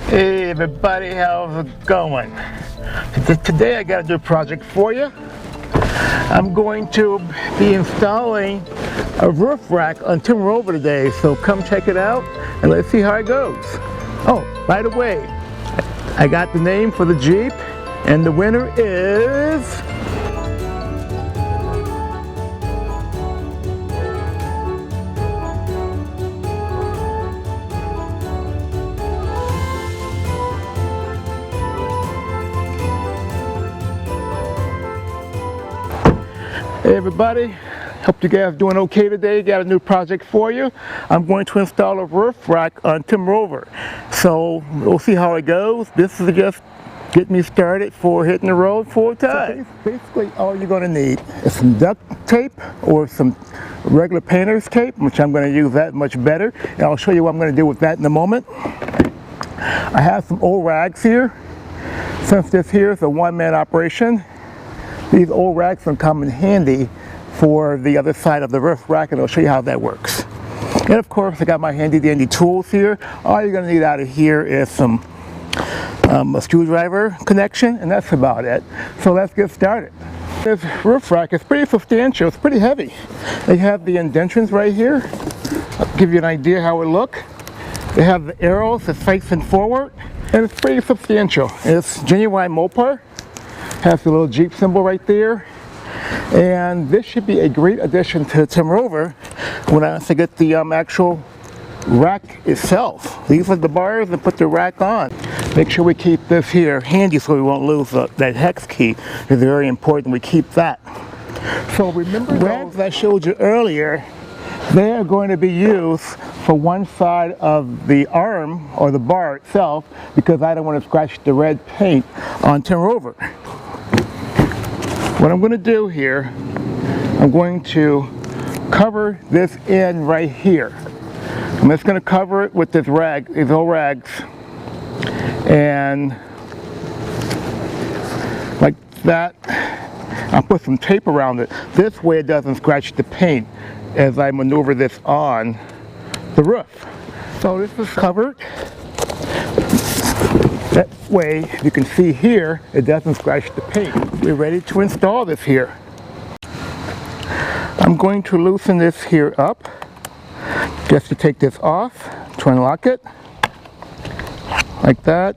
Hey everybody, how's it going? Today I got a new project for you. I'm going to be installing a roof rack on TIMROVER today, so come check it out and let's see how it goes. Oh, by the way, I got the name for the Jeep and the winner is... Hey everybody, hope you guys are doing okay today. Got a new project for you. I'm going to install a roof rack on TIMROVER. So we'll see how it goes. This is just get me started for hitting the road full time. So basically all you're going to need is some duct tape or some regular painter's tape, which I'm going to use that much better. And I'll show you what I'm going to do with that in a moment. I have some old rags here. Since this here is a one-man operation, these old racks will come in handy for the other side of the roof rack, and I'll show you how that works. And of course I got my handy dandy tools here. All you're going to need out of here is some a screwdriver connection, and that's about it. So let's get started. This roof rack is pretty substantial, it's pretty heavy. They have the indentions right here. I'll give you an idea how it looks. They have the arrows that's facing forward, and it's pretty substantial. It's genuine Mopar. Has the little Jeep symbol right there, and this should be a great addition to TIMROVER when I have to get the actual rack itself. These are the bars and put the rack on. Make sure we keep this here handy so we won't lose that hex key. It's very important we keep that. So remember the rags I showed you earlier, they are going to be used for one side of the arm or the bar itself because I don't want to scratch the red paint on TIMROVER. What I'm going to do here, I'm going to cover this end right here. I'm just going to cover it with this rag, these old rags, and like that. I'll put some tape around it. This way it doesn't scratch the paint as I maneuver this on the roof. So this is covered. That way, you can see here, it doesn't scratch the paint. We're ready to install this here. I'm going to loosen this here up, just to take this off, to unlock it, like that.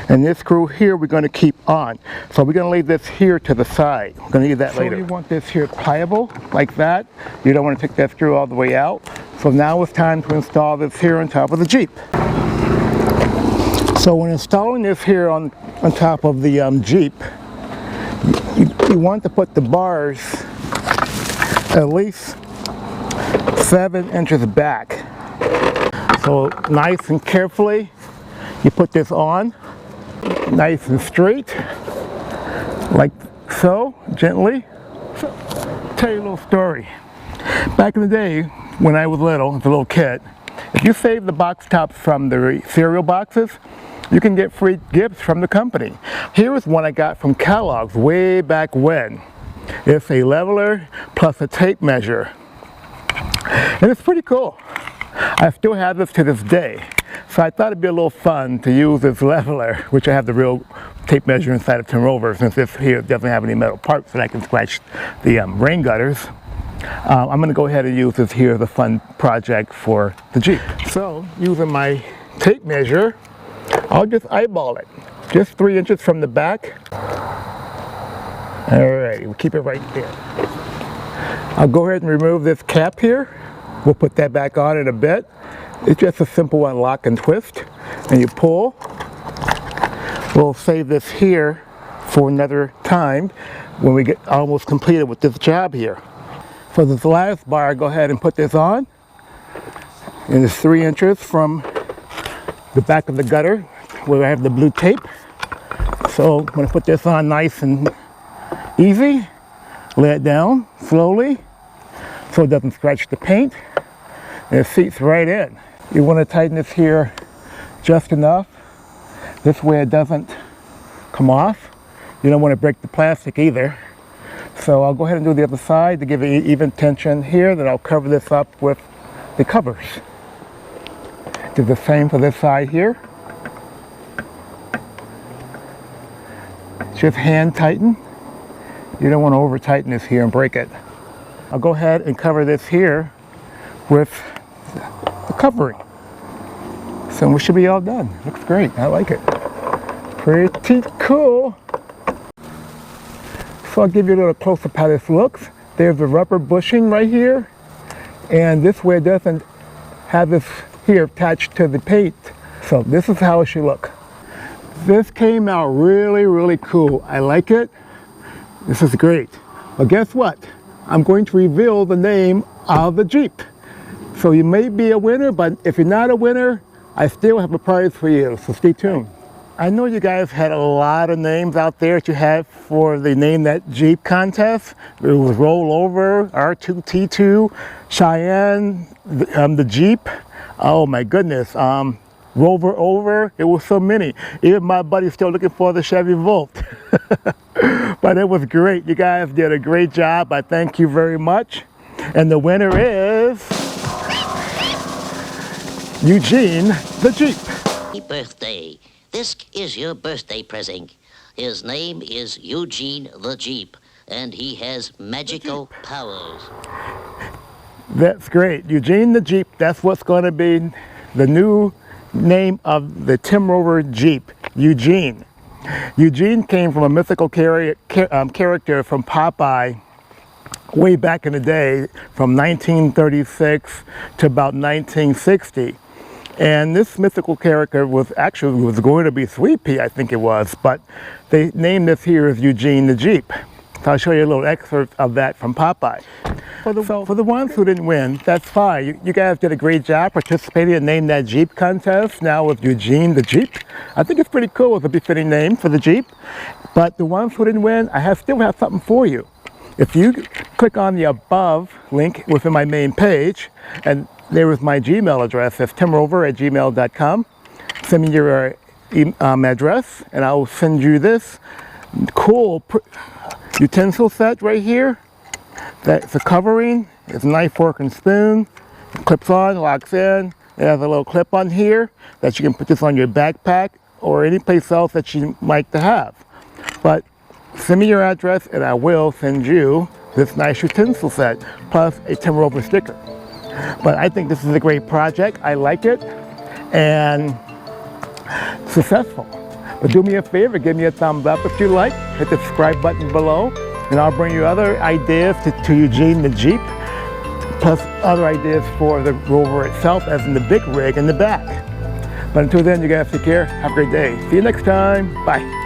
And this screw here we're going to keep on. So we're going to leave this here to the side. We're going to need that later. So you want this here pliable, like that. You don't want to take that screw all the way out. So now it's time to install this here on top of the Jeep. So when installing this here on top of the Jeep, you want to put the bars at least 7 inches back. So nice and carefully, you put this on, nice and straight, like so, gently. So, I'll tell you a little story. Back in the day, when I was little, as a little kid, if you save the box tops from the cereal boxes, you can get free gifts from the company. Here is one I got from Kellogg's way back when. It's a leveler plus a tape measure. And it's pretty cool. I still have this to this day. So I thought it'd be a little fun to use this leveler, which I have the real tape measure inside of TIMROVER, since this here doesn't have any metal parts that I can scratch the rain gutters. I'm going to go ahead and use this here as a fun project for the Jeep. So using my tape measure, I'll just eyeball it, just 3 inches from the back. Alright, we'll keep it right there. I'll go ahead and remove this cap here. We'll put that back on in a bit. It's just a simple unlock and twist, and you pull. We'll save this here for another time when we get almost completed with this job here. For this last bar, go ahead and put this on, and it's 3 inches from the back of the gutter where I have the blue tape. So I'm going to put this on nice and easy, lay it down slowly so it doesn't scratch the paint, and it seats right in. You want to tighten this here just enough, this way it doesn't come off. You don't want to break the plastic either. So I'll go ahead and do the other side to give it even tension here, then I'll cover this up with the covers. Do the same for this side here. just hand tighten. You don't want to over tighten this here and break it. I'll go ahead and cover this here with the covering. So we should be all done. Looks great. I like it. Pretty cool. So I'll give you a little close-up how this looks. There's the rubber bushing right here. And this way it doesn't have this here attached to the paint. So this is how it should look. This came out really, really cool. I like it. This is great. But guess what? I'm going to reveal the name of the Jeep. So you may be a winner, but if you're not a winner, I still have a prize for you, so stay tuned. I know you guys had a lot of names out there that you had for the Name That Jeep contest. It was Rollover, R2T2, Cheyenne, the Jeep. Oh my goodness, Rover Over. It was so many. Even my buddy's still looking for the Chevy Volt. But it was great. You guys did a great job. I thank you very much. And the winner is Eugene the Jeep. Happy birthday. This is your birthday present. His name is Eugene the Jeep, and he has magical powers. That's great. Eugene the Jeep, that's what's going to be the new name of the TIMROVER Jeep, Eugene. Eugene came from a mythical character from Popeye way back in the day, from 1936 to about 1960. And this mythical character was going to be Sweet Pea, I think it was, but they named this here as Eugene the Jeep. So I'll show you a little excerpt of that from Popeye. For the ones who didn't win, that's fine. You guys did a great job participating in Name That Jeep contest, now with Eugene the Jeep. I think it's pretty cool. It's a befitting name for the Jeep. But the ones who didn't win, I still have something for you. If you click on the above link within my main page, and there is my Gmail address, it's timrover@gmail.com. Send me your address, and I'll send you this cool utensil set right here. That's a covering. It's a knife, fork, and spoon. It clips on, locks in. It has a little clip on here that you can put this on your backpack or any place else that you like to have. But send me your address, and I will send you this nice utensil set plus a TIMROVER sticker. But I think this is a great project. I like it, and successful. But do me a favor, give me a thumbs up if you like, hit the subscribe button below, and I'll bring you other ideas to Eugene the Jeep, plus other ideas for the Rover itself, as in the big rig in the back. But until then, you guys take care, have a great day. See you next time, bye.